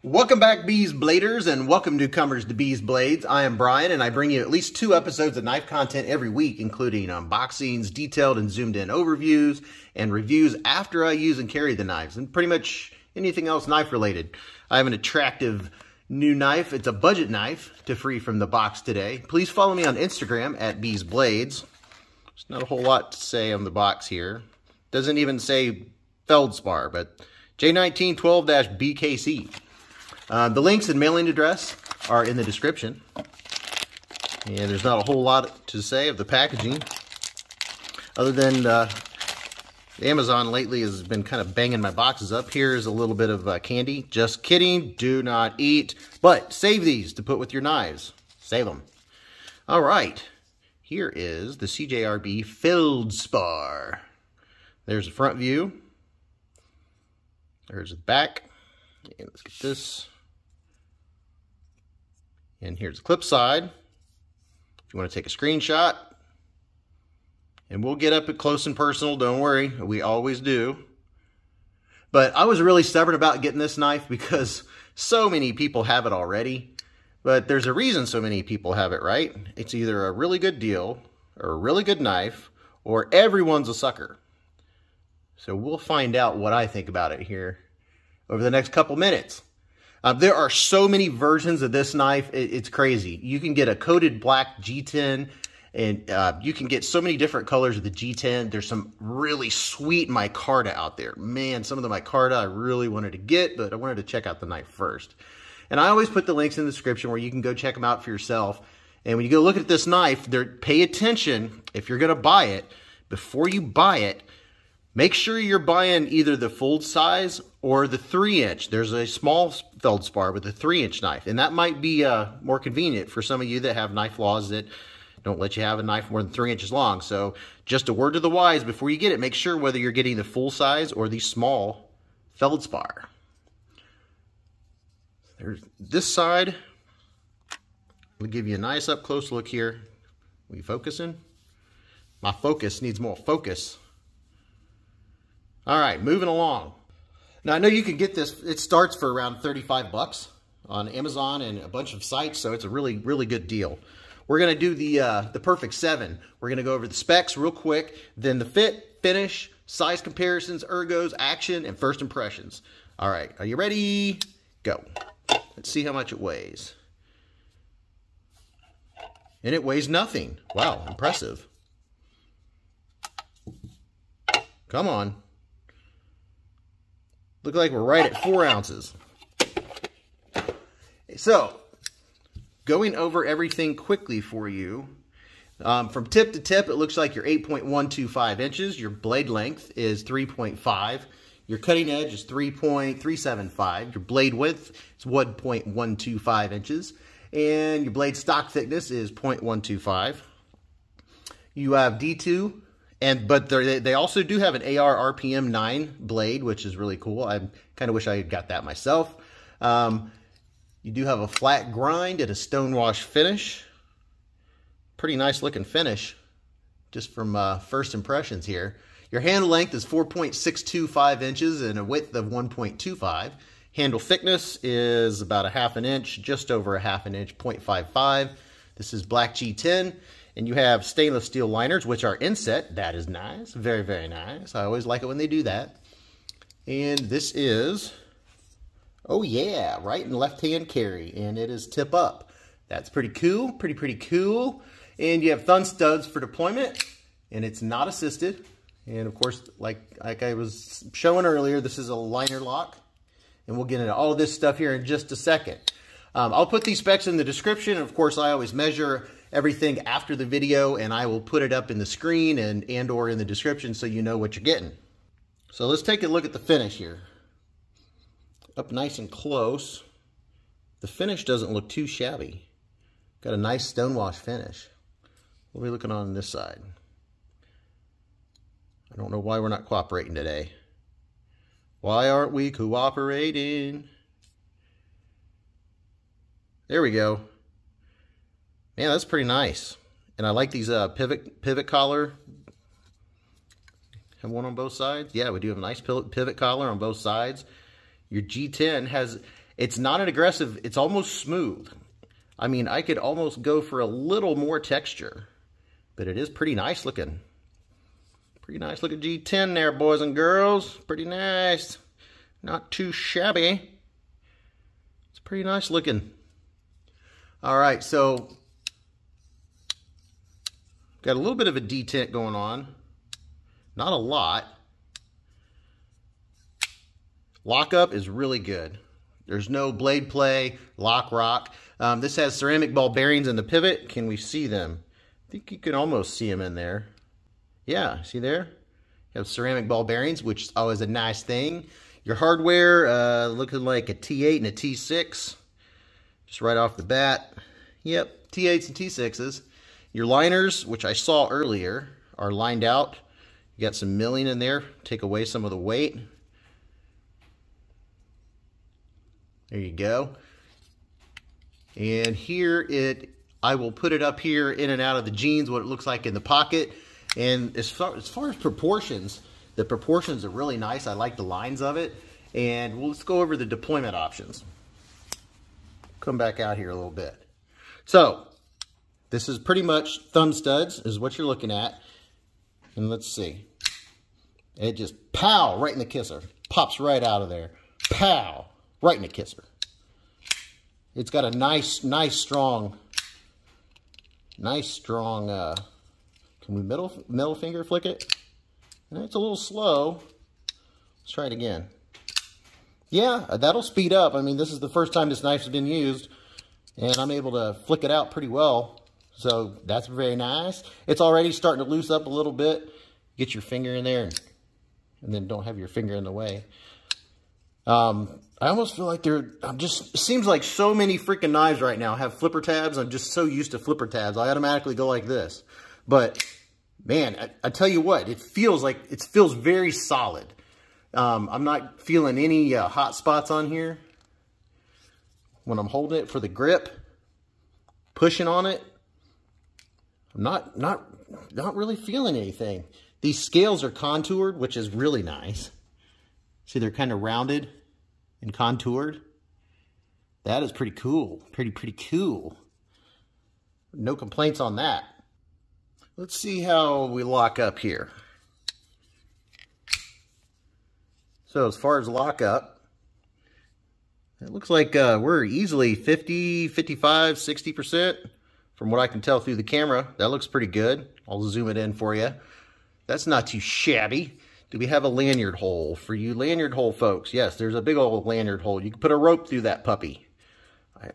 Welcome back, Beez Bladers, and welcome newcomers to Beez Blades. I am Brian, and I bring you at least 2 episodes of knife content every week, including unboxings, detailed and zoomed-in overviews, and reviews after I use and carry the knives, and pretty much anything else knife-related. I have an attractive new knife. It's a budget knife to free from the box today. Please follow me on Instagram at Beez Blades. There's not a whole lot to say on the box here. Doesn't even say Feldspar, but J1912-BKC. The links and mailing address are in the description. And there's not a whole lot to say of the packaging, other than Amazon lately has been kind of banging my boxes up. Here's a little bit of candy. Just kidding, do not eat, but save these to put with your knives. Save them. All right, here is the CJRB Feldspar. There's the front view. There's the back. And let's get this. And here's the clip side. If you want to take a screenshot. And we'll get up at close and personal, don't worry. We always do. But I was really stubborn about getting this knife because so many people have it already. But there's a reason so many people have it, right? It's either a really good deal, or a really good knife, or everyone's a sucker. So we'll find out what I think about it here over the next couple minutes. There are so many versions of this knife, it's crazy. You can get a coated black G10, and you can get so many different colors of the G10. There's some really sweet micarta out there. Man, some of the micarta I really wanted to get, but I wanted to check out the knife first. And I always put the links in the description where you can go check them out for yourself. And when you go look at this knife, pay attention if you're going to buy it. Before you buy it, make sure you're buying either the full size or the 3-inch. There's a small Feldspar with a 3-inch knife, and that might be more convenient for some of you that have knife laws that don't let you have a knife more than 3 inches long. So just a word to the wise, before you get it, make sure whether you're getting the full size or the small Feldspar. There's this side. We'll give you a nice up close look here. Are you focusing? My focus needs more focus. All right, moving along. Now I know you can get this, it starts for around 35 bucks on Amazon and a bunch of sites, so it's a really, really good deal. We're gonna do the perfect 7. We're gonna go over the specs real quick, then the fit, finish, size comparisons, ergos, action, and first impressions. All right, are you ready? Go. Let's see how much it weighs. And it weighs nothing. Wow, impressive. Come on. Look like we're right at 4 ounces. So, going over everything quickly for you. From tip to tip, it looks like you're 8.125 inches. Your blade length is 3.5. Your cutting edge is 3.375. Your blade width is 1.125 inches. And your blade stock thickness is 0.125. You have D2. But they also do have an AR RPM 9 blade, which is really cool. I kind of wish I had got that myself. You do have a flat grind and a stonewash finish. Pretty nice looking finish, just from first impressions here. Your handle length is 4.625 inches and a width of 1.25. Handle thickness is about 1/2 inch, just over 1/2 inch, 0.55. This is black G10. And you have stainless steel liners, which are inset. That is nice. Very, very nice. I always like it when they do that. And this is, oh yeah, right and left-hand carry. And it is tip up. That's pretty cool. Pretty cool. And you have thumb studs for deployment. And it's not assisted. And of course, like I was showing earlier, this is a liner lock. And we'll get into all of this stuff here in just a second. I'll put these specs in the description. Of course, I always measure everything after the video, and I will put it up in the screen and or in the description so you know what you're getting. So let's take a look at the finish here. Up nice and close. The finish doesn't look too shabby. Got a nice stonewash finish. What are we looking on this side? I don't know why we're not cooperating today. Why aren't we cooperating? There we go. Man, that's pretty nice. And I like these pivot collar. Have one on both sides? Yeah, we do have a nice pivot collar on both sides. Your G10 has It's not an aggressive, it's almost smooth. I mean, I could almost go for a little more texture, but it is pretty nice looking. Pretty nice looking G10 there, boys and girls. Pretty nice. Not too shabby. It's pretty nice looking. All right, so got a little bit of a detent going on. Not a lot. Lockup is really good. There's no blade play, lock, rock. This has ceramic ball bearings in the pivot. Can we see them? I think you can almost see them in there. Yeah, see there? You have ceramic ball bearings, which is always a nice thing. Your hardware, looking like a T8 and a T6. Just right off the bat. Yep, T8s and T6s. Your liners, which I saw earlier, are lined out. You got some milling in there. Take away some of the weight. There you go. And here I will put it up here in and out of the jeans, what it looks like in the pocket. And as far as proportions, the proportions are really nice. I like the lines of it. And let's go over the deployment options. Come back out here a little bit. So, this is pretty much thumb studs is what you're looking at. And let's see. It just, pow, right in the kisser. Pops right out of there. Pow, right in the kisser. It's got a nice strong, can we middle finger flick it? And it's a little slow. Let's try it again. Yeah, that'll speed up. I mean, this is the first time this knife's been used, and I'm able to flick it out pretty well. So that's very nice. It's already starting to loose up a little bit. Get your finger in there, and then don't have your finger in the way. I almost feel like it seems like so many freaking knives right now have flipper tabs. I'm just so used to flipper tabs. I automatically go like this. But, man, I tell you what, it feels very solid. I'm not feeling any hot spots on here. When I'm holding it for the grip, pushing on it, I'm not really feeling anything. These scales are contoured, which is really nice. See, they're kind of rounded and contoured. That is pretty cool. Pretty cool. No complaints on that. Let's see how we lock up here. So as far as lockup, it looks like we're easily 50, 55, 60% from what I can tell through the camera. That looks pretty good. I'll zoom it in for you. That's not too shabby. Do we have a lanyard hole? For you lanyard hole folks, yes, there's a big old lanyard hole. You can put a rope through that puppy.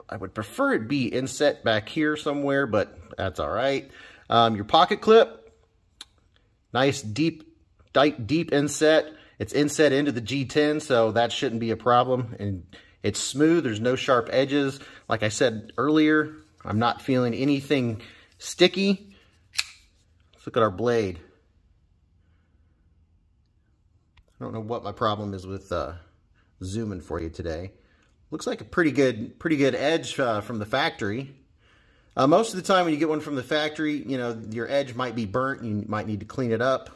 I would prefer it be inset back here somewhere, but that's all right. Your pocket clip, nice deep inset. It's inset into the G10, so that shouldn't be a problem. And it's smooth. There's no sharp edges. Like I said earlier, I'm not feeling anything sticky. Let's look at our blade. I don't know what my problem is with zooming for you today. Looks like a pretty good edge from the factory. Most of the time when you get one from the factory, you know, your edge might be burnt. You might need to clean it up.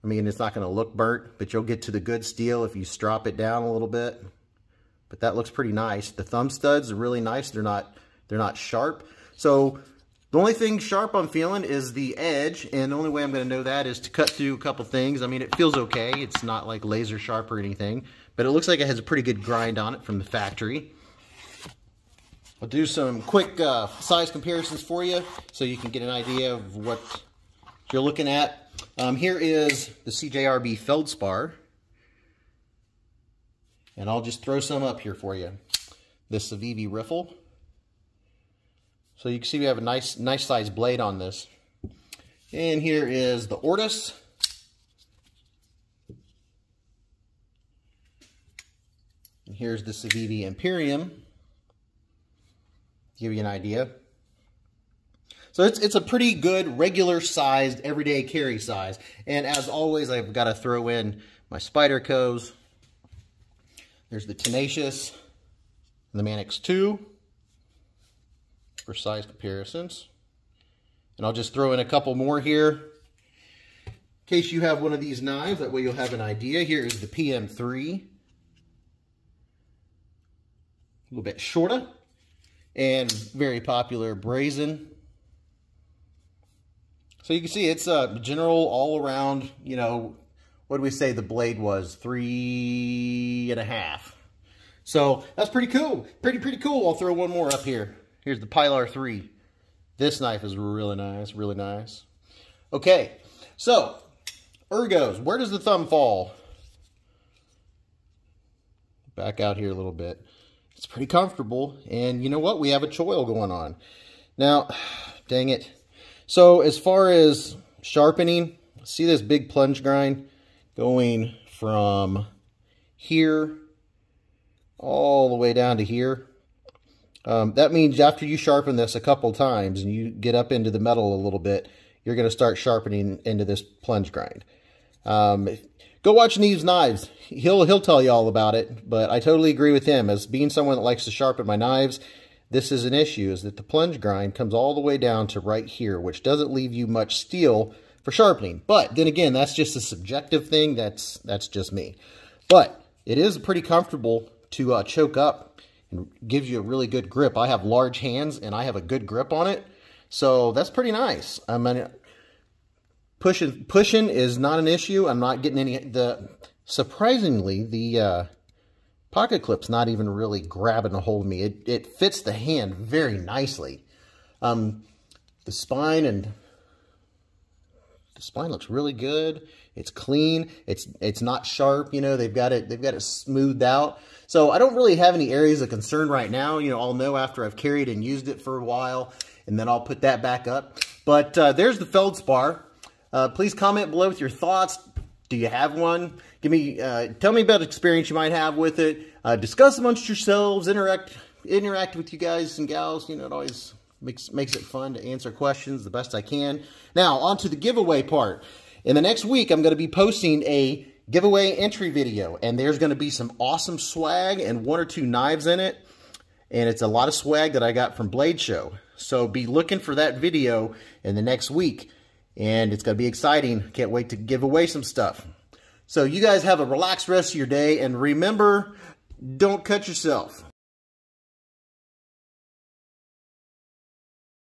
I mean, it's not going to look burnt, but you'll get to the good steel if you strop it down a little bit. But that looks pretty nice. The thumb studs are really nice. They're not sharp. So the only thing sharp I'm feeling is the edge, and the only way I'm going to know that is to cut through a couple things. I mean, it feels okay. It's not like laser sharp or anything, but it looks like it has a pretty good grind on it from the factory. I'll do some quick size comparisons for you so you can get an idea of what you're looking at. Here is the CJRB Feldspar, and I'll just throw some up here for you. The Civivi riffle. So you can see we have a nice size blade on this. And here is the Ortis. And here's the Civivi Imperium. Give you an idea. So it's a pretty good regular sized everyday carry size. And as always, I've got to throw in my Spydercos. There's the Tenacious and the Manix 2 for size comparisons. And I'll just throw in a couple more here in case you have one of these knives. That way you'll have an idea. Here is the PM3. little bit shorter, and very popular brazen. So you can see it's a general all around, you know, what do we say the blade was? 3.5. So that's pretty cool. Pretty cool. I'll throw one more up here. Here's the Pilar 3. This knife is really nice, really nice. Okay, so ergos. Where does the thumb fall? Back out here a little bit. It's pretty comfortable, and you know what? We have a choil going on. Now, dang it. So as far as sharpening, see this big plunge grind going from here all the way down to here? That means after you sharpen this a couple times and you get up into the metal a little bit, you're going to start sharpening into this plunge grind. Go watch Beez Knives. He'll tell you all about it, but I totally agree with him. As being someone that likes to sharpen my knives, this is an issue, is that the plunge grind comes all the way down to right here, which doesn't leave you much steel for sharpening. But then again, that's just a subjective thing. That's just me. But it is pretty comfortable to choke up and gives you a really good grip. I have large hands and I have a good grip on it, so that's pretty nice. I mean, pushing is not an issue. I'm not getting any. Surprisingly, the pocket clip's not even really grabbing a hold of me. It fits the hand very nicely. The spine looks really good. It's clean. It's not sharp. You know, they've got it smoothed out. So I don't really have any areas of concern right now. You know, I'll know after I've carried and used it for a while, and then I'll put that back up. But there's the Feldspar. Please comment below with your thoughts. Do you have one? Tell me about experience you might have with it. Discuss amongst yourselves. Interact with you guys and gals. You know, it always makes it fun to answer questions the best I can. Now, on to the giveaway part. In the next week, I'm going to be posting a giveaway entry video, and there's going to be some awesome swag and 1 or 2 knives in it, and it's a lot of swag that I got from Blade Show. So be looking for that video in the next week, and it's going to be exciting. Can't wait to give away some stuff. So you guys have a relaxed rest of your day, and remember, don't cut yourself.